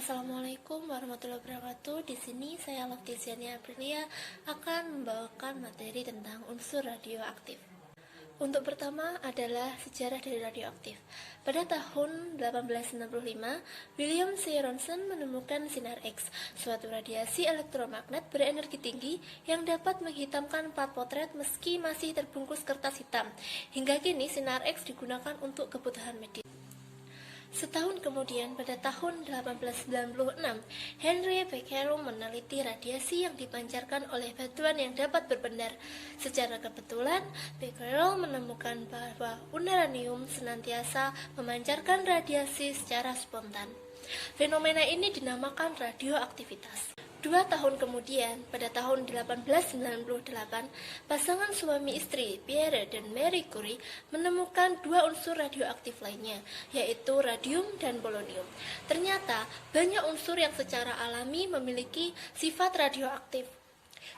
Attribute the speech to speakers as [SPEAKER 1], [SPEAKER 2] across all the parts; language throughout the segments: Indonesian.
[SPEAKER 1] Assalamualaikum warahmatullahi wabarakatuh. Di sini saya Loftiziania Aprilia akan membawakan materi tentang unsur radioaktif. Untuk pertama adalah sejarah dari radioaktif. Pada tahun 1865, William C. Ronson menemukan sinar X, suatu radiasi elektromagnet berenergi tinggi yang dapat menghitamkan plat potret meski masih terbungkus kertas hitam. Hingga kini sinar X digunakan untuk kebutuhan medis. Setahun kemudian, pada tahun 1896, Henry Becquerel meneliti radiasi yang dipancarkan oleh batuan yang dapat berbenar. Secara kebetulan, Becquerel menemukan bahwa uranium senantiasa memancarkan radiasi secara spontan. Fenomena ini dinamakan radioaktivitas. 2 tahun kemudian, pada tahun 1898, pasangan suami istri Pierre dan Marie Curie menemukan 2 unsur radioaktif lainnya, yaitu radium dan polonium. Ternyata, banyak unsur yang secara alami memiliki sifat radioaktif.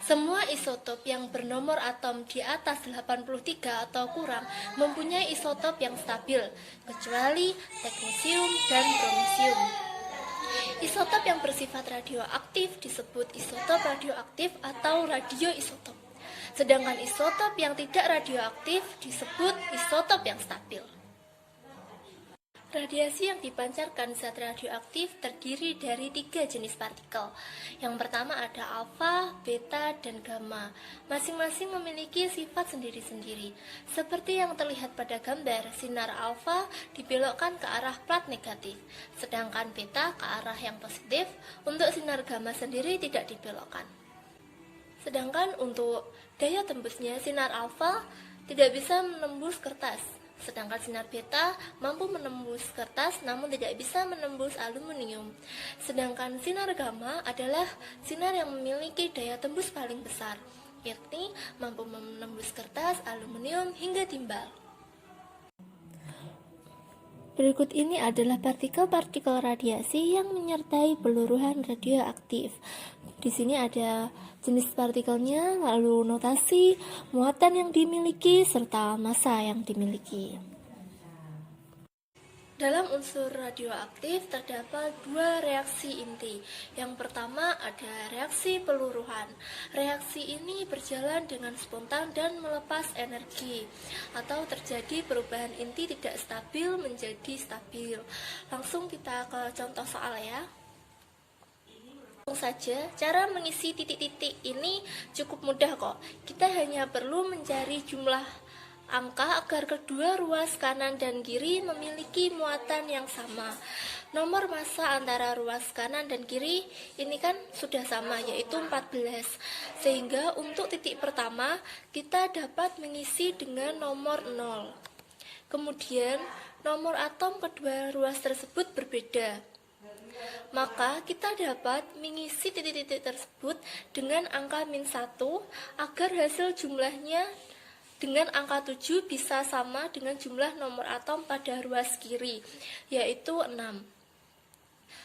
[SPEAKER 1] Semua isotop yang bernomor atom di atas 83 atau kurang mempunyai isotop yang stabil, kecuali teknetium dan bromisium. Isotop yang bersifat radioaktif disebut isotop radioaktif atau radioisotop. Sedangkan isotop yang tidak radioaktif disebut isotop yang stabil. Radiasi yang dipancarkan zat radioaktif terdiri dari 3 jenis partikel. Yang pertama ada alfa, beta, dan gamma. Masing-masing memiliki sifat sendiri-sendiri. Seperti yang terlihat pada gambar, sinar alfa dibelokkan ke arah plat negatif, sedangkan beta ke arah yang positif. Untuk sinar gamma sendiri tidak dibelokkan. Sedangkan untuk daya tembusnya, sinar alfa tidak bisa menembus kertas, sedangkan sinar beta mampu menembus kertas namun tidak bisa menembus aluminium. Sedangkan sinar gamma adalah sinar yang memiliki daya tembus paling besar, yakni mampu menembus kertas, aluminium, hingga timbal. Berikut ini adalah partikel-partikel radiasi yang menyertai peluruhan radioaktif. Di sini ada jenis partikelnya, lalu notasi, muatan yang dimiliki, serta massa yang dimiliki. Dalam unsur radioaktif terdapat 2 reaksi inti. Yang pertama ada reaksi peluruhan. Reaksi ini berjalan dengan spontan dan melepas energi, atau terjadi perubahan inti tidak stabil menjadi stabil. Langsung kita ke contoh soal ya. Langsung saja, cara mengisi titik-titik ini cukup mudah kok. Kita hanya perlu mencari jumlah angka agar kedua ruas kanan dan kiri memiliki muatan yang sama. Nomor massa antara ruas kanan dan kiri ini kan sudah sama, yaitu 14. Sehingga untuk titik pertama kita dapat mengisi dengan nomor 0. Kemudian nomor atom kedua ruas tersebut berbeda. Maka kita dapat mengisi titik-titik tersebut dengan angka -1 agar hasil jumlahnya dengan angka 7 bisa sama dengan jumlah nomor atom pada ruas kiri, yaitu 6.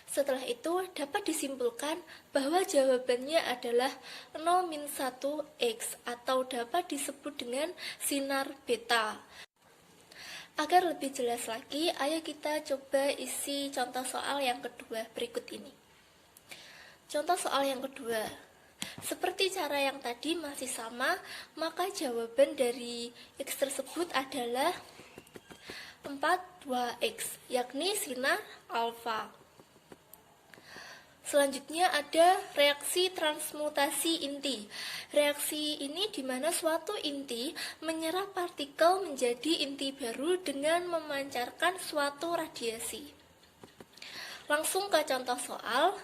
[SPEAKER 1] Setelah itu dapat disimpulkan bahwa jawabannya adalah 0-1X atau dapat disebut dengan sinar beta. Agar lebih jelas lagi, ayo kita coba isi contoh soal yang kedua berikut ini. Contoh soal yang kedua. Seperti cara yang tadi masih sama, maka jawaban dari X tersebut adalah 42X, yakni sinar alfa. Selanjutnya ada reaksi transmutasi inti. Reaksi ini di mana suatu inti menyerap partikel menjadi inti baru dengan memancarkan suatu radiasi. Langsung ke contoh soal.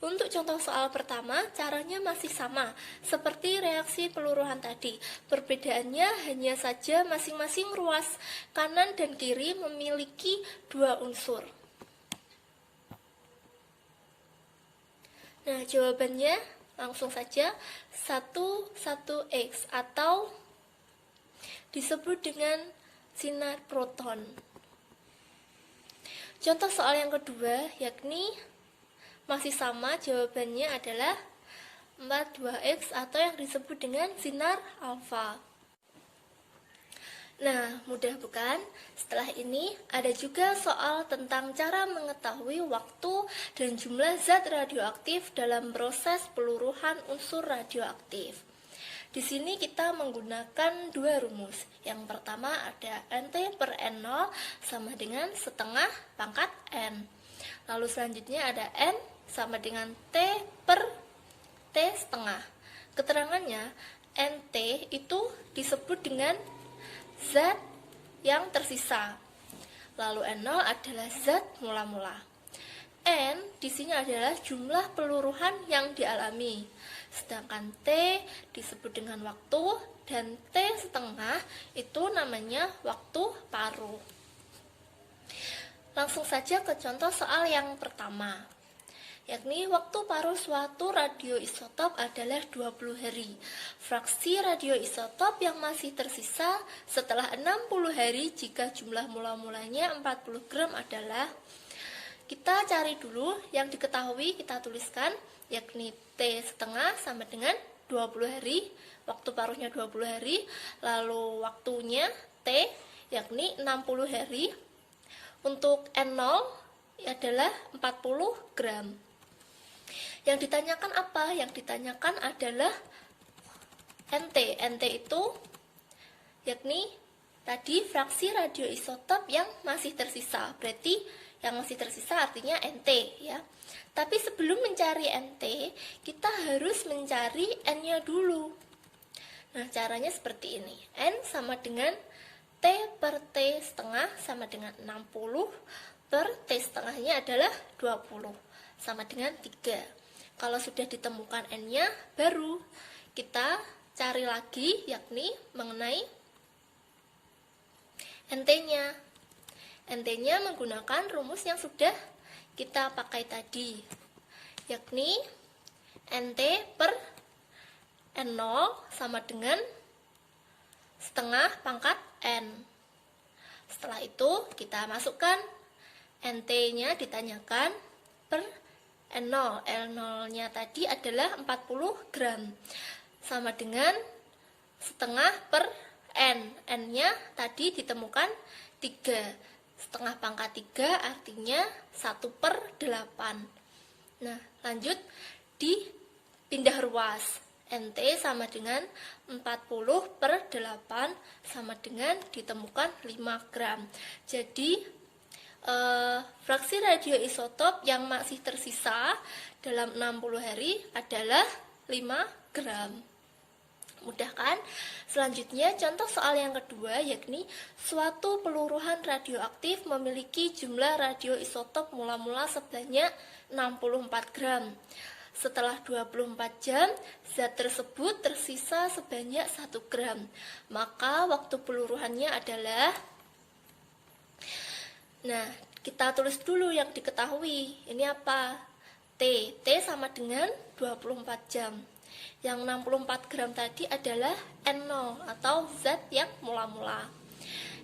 [SPEAKER 1] Untuk contoh soal pertama, caranya masih sama, seperti reaksi peluruhan tadi. Perbedaannya hanya saja masing-masing ruas kanan dan kiri memiliki 2 unsur. Nah, jawabannya langsung saja 11X atau disebut dengan sinar proton. Contoh soal yang kedua, yakni masih sama, jawabannya adalah 42X atau yang disebut dengan sinar alfa. Nah, mudah bukan? Setelah ini ada juga soal tentang cara mengetahui waktu dan jumlah zat radioaktif dalam proses peluruhan unsur radioaktif. Di sini kita menggunakan dua rumus. Yang pertama ada NT per N0 sama dengan setengah pangkat N. Lalu selanjutnya ada N sama dengan T per T setengah. Keterangannya, NT itu disebut dengan zat yang tersisa. Lalu N0 adalah zat mula-mula. N di sini adalah jumlah peluruhan yang dialami. Sedangkan T disebut dengan waktu dan T setengah itu namanya waktu paruh. Langsung saja ke contoh soal yang pertama, yakni waktu paruh suatu radioisotop adalah 20 hari. Fraksi radioisotop yang masih tersisa setelah 60 hari jika jumlah mula-mulanya 40 gram adalah, kita cari dulu yang diketahui, kita tuliskan, yakni T setengah sama dengan 20 hari, waktu paruhnya 20 hari, lalu waktunya T yakni 60 hari. Untuk N0 adalah 40 gram. Yang ditanyakan apa? Yang ditanyakan adalah NT. NT itu yakni tadi fraksi radioisotop yang masih tersisa. Berarti yang masih tersisa artinya NT ya. Tapi sebelum mencari NT, kita harus mencari N-nya dulu. Nah, caranya seperti ini. N sama dengan T per T setengah sama dengan 60 per T setengahnya adalah 20 sama dengan 3. Kalau sudah ditemukan N-nya, baru kita cari lagi yakni mengenai NT-nya. NT-nya menggunakan rumus yang sudah kita pakai tadi, yakni NT per N0 sama dengan setengah pangkat N. Setelah itu kita masukkan NT-nya, ditanyakan per N0. N0-nya tadi adalah 40 gram sama dengan setengah per N. N-nya tadi ditemukan 3. Setengah pangkat 3 artinya 1 per 8. Nah, lanjut dipindah ruas. NT sama dengan 40 per 8 sama dengan ditemukan 5 gram. Jadi fraksi radioisotop yang masih tersisa dalam 60 hari adalah 5 gram. Mudah kan? Selanjutnya contoh soal yang kedua, yakni suatu peluruhan radioaktif memiliki jumlah radioisotop mula-mula sebanyak 64 gram. Setelah 24 jam, zat tersebut tersisa sebanyak 1 gram. Maka waktu peluruhannya adalah, nah, kita tulis dulu yang diketahui. Ini apa? T. T sama dengan 24 jam. Yang 64 gram tadi adalah N0 atau zat yang mula-mula.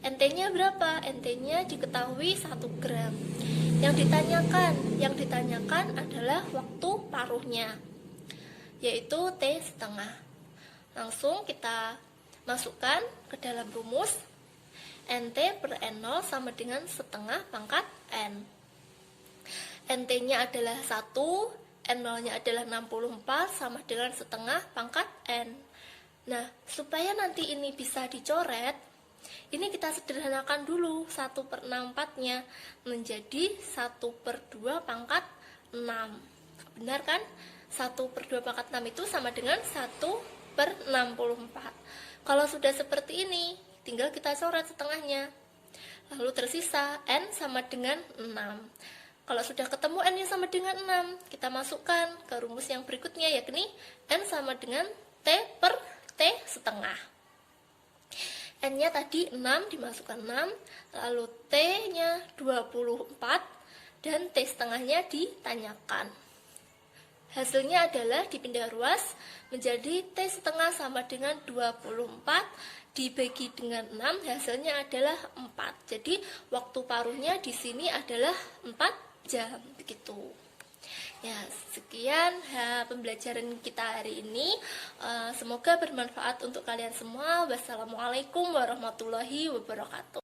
[SPEAKER 1] NT-nya berapa? NT-nya diketahui 1 gram. Yang ditanyakan adalah waktu paruhnya, yaitu T setengah. Langsung kita masukkan ke dalam rumus. NT per N0 sama dengan setengah pangkat N. NT-nya adalah 1, N0-nya adalah 64 sama dengan setengah pangkat N. Nah, supaya nanti ini bisa dicoret, ini kita sederhanakan dulu 1 per 64-nya menjadi 1 per 2 pangkat 6. Benar kan? 1 per 2 pangkat 6 itu sama dengan 1 per 64. Kalau sudah seperti ini, tinggal kita coret setengahnya. Lalu tersisa N sama dengan 6. Kalau sudah ketemu N-nya sama dengan 6, kita masukkan ke rumus yang berikutnya, yakni N sama dengan T per T setengah. N-nya tadi 6, dimasukkan 6, lalu T-nya 24, dan T setengahnya ditanyakan. Hasilnya adalah dipindah ruas menjadi T setengah sama dengan 24, dibagi dengan 6, hasilnya adalah 4. Jadi waktu paruhnya di sini adalah 4 jam, begitu. Ya, sekian pembelajaran kita hari ini. Semoga bermanfaat untuk kalian semua. Wassalamualaikum warahmatullahi wabarakatuh.